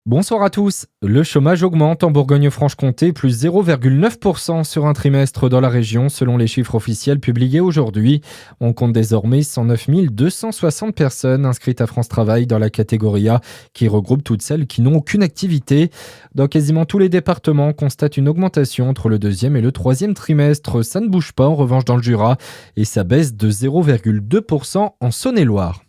Bonsoir à tous. Le chômage augmente en Bourgogne-Franche-Comté, plus 0,9% sur un trimestre dans la région, selon les chiffres officiels publiés aujourd'hui. On compte désormais 109 260 personnes inscrites à France Travail dans la catégorie A, qui regroupe toutes celles qui n'ont aucune activité. Dans quasiment tous les départements, on constate une augmentation entre le deuxième et le troisième trimestre. Ça ne bouge pas en revanche dans le Jura, et ça baisse de 0,2% en Saône-et-Loire.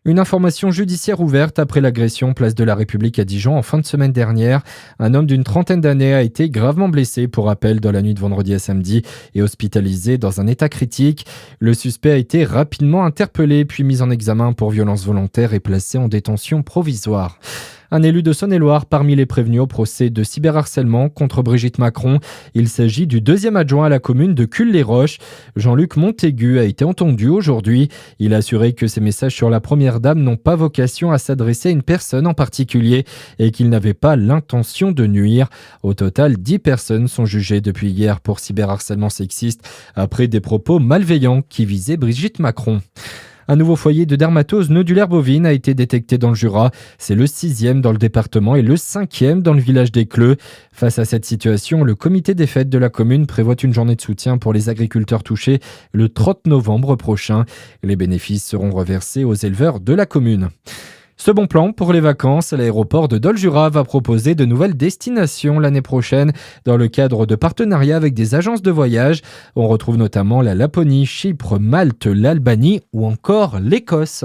Une information judiciaire ouverte après l'agression place de la République à Dijon en fin de semaine dernière. Un homme d'une trentaine d'années a été gravement blessé, pour rappel, dans la nuit de vendredi à samedi et hospitalisé dans un état critique. Le suspect a été rapidement interpellé puis mis en examen pour violence volontaire et placé en détention provisoire. Un élu de Saône-et-Loire parmi les prévenus au procès de cyberharcèlement contre Brigitte Macron. Il s'agit du deuxième adjoint à la commune de Cules-les-Roches. Jean-Luc Montaigu a été entendu aujourd'hui. Il a assuré que ses messages sur la première dame n'ont pas vocation à s'adresser à une personne en particulier et qu'il n'avait pas l'intention de nuire. Au total, 10 personnes sont jugées depuis hier pour cyberharcèlement sexiste après des propos malveillants qui visaient Brigitte Macron. Un nouveau foyer de dermatose nodulaire bovine a été détecté dans le Jura. C'est le 6e dans le département et le 5e dans le village des Cleux. Face à cette situation, le comité des fêtes de la commune prévoit une journée de soutien pour les agriculteurs touchés le 30 novembre prochain. Les bénéfices seront reversés aux éleveurs de la commune. Ce bon plan pour les vacances, l'aéroport de Dole-Jura va proposer de nouvelles destinations l'année prochaine dans le cadre de partenariats avec des agences de voyage. On retrouve notamment la Laponie, Chypre, Malte, l'Albanie ou encore l'Écosse.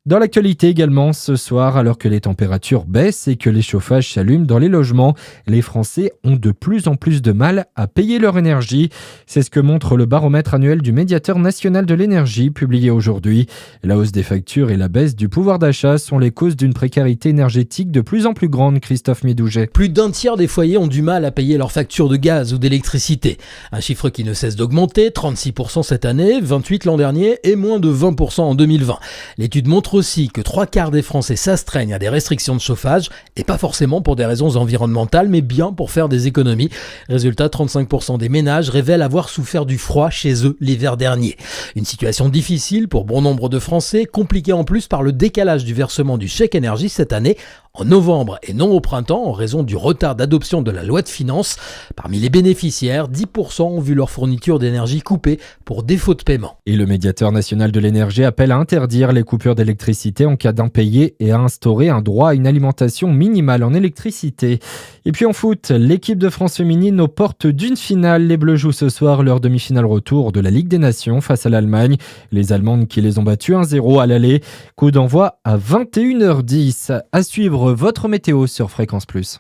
Dans l'actualité également, ce soir, alors que les températures baissent et que les chauffages s'allument dans les logements, les Français ont de plus en plus de mal à payer leur énergie. C'est ce que montre le baromètre annuel du médiateur national de l'énergie publié aujourd'hui. La hausse des factures et la baisse du pouvoir d'achat sont les causes d'une précarité énergétique de plus en plus grande, Christophe Midouget. Plus d'un tiers des foyers ont du mal à payer leurs factures de gaz ou d'électricité. Un chiffre qui ne cesse d'augmenter, 36% cette année, 28% l'an dernier et moins de 20% en 2020. L'étude montre aussi que 3/4 des Français s'astreignent à des restrictions de chauffage, et pas forcément pour des raisons environnementales, mais bien pour faire des économies. Résultat, 35% des ménages révèlent avoir souffert du froid chez eux l'hiver dernier. Une situation difficile pour bon nombre de Français, compliquée en plus par le décalage du versement du chèque énergie cette année, en novembre et non au printemps, en raison du retard d'adoption de la loi de finances. Parmi les bénéficiaires, 10% ont vu leur fourniture d'énergie coupée pour défaut de paiement. Et le médiateur national de l'énergie appelle à interdire les coupures d'électricité en cas d'impayé et à instaurer un droit à une alimentation minimale en électricité. Et puis en foot, l'équipe de France féminine aux portes d'une finale. Les Bleus jouent ce soir leur demi-finale retour de la Ligue des Nations face à l'Allemagne. Les Allemandes qui les ont battues 1-0 à l'aller. Coup d'envoi à 21h10. À suivre votre météo sur Fréquence Plus.